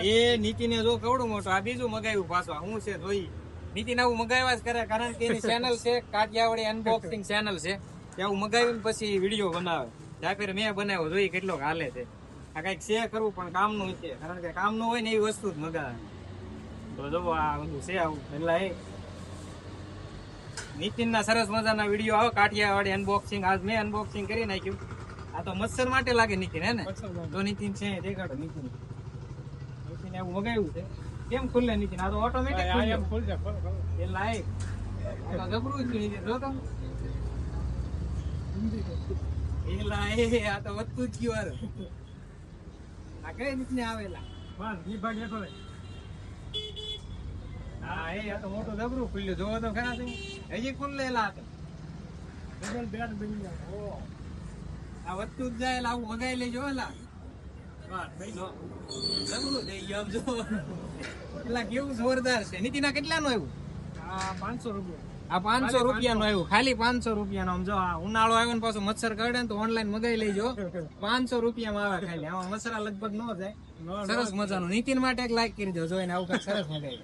એ નીતિને જો કવડું મોટું આ બીજું મગાવ્યું પાછું હું છે જોઈ નીતિન આવું મગાવ્યા જ કરે કારણ કે એની ચેનલ છે કાઠિયાવાડી અનબોક્સિંગ ચેનલ છે આવું મગાવીને પછી વિડીયો બનાવે ત્યાં ફેર મેં બનાવ્યો જોઈ કેટલો હાલે છે આ કઈક છે કરવું પણ કામનું છે કારણ કે કામનું હોય ને એવી વસ્તુ જ મગાવે તો જો આ બધું છે આવું એટલે એ નીતિન ના સરસ મજાના વિડીયો આવે કાઠિયાવાડી અનબોક્સિંગ આજ મેં અનબોક્સિંગ કરી નાખ્યું આ તો મચ્છર માટે લાગે નીતિન હે ને તો નીતિન છે દેખાડો નીતિન એવું મગાવ્યું છે કેમ ખુલ્લે નીતિન આ તો ઓટોમેટિક ખુલશે એ લાઈક આ તો જબરું જ નીતિન જો તો એ લાય આ તો વધતું જ ગયું આ કઈ નીતિન આવેલા બસ ઈ ભાગ એકો હા એ આ તો મોટું જબરું ખુલ્યું જોવો તો ખરા તમે હજી ખુલ્લેલા હતા ડબલ બેડ બની ગયા ઓ આ વધતું જ જાય આવું મગાઈ લેજો એલા કેવું જોરદાર છે નીતિના કેટલાનું આવ્યું આ 500 રૂપિયા આ 500 રૂપિયાનું આવ્યું ખાલી 500 રૂપિયાનું આમ જો આ ઉનાળો આવ્યો ને પાછું મચ્છર કરડે ને તો ઓનલાઈન મગાઈ લેજો 500 રૂપિયામાં આવે ખાલી આમાં મચ્છરા લગભગ ન જાય સરસ મજાનું નીતિન માટે એક લાઈક કરી દો જોઈને આવું કઈ સરસ મગાઈ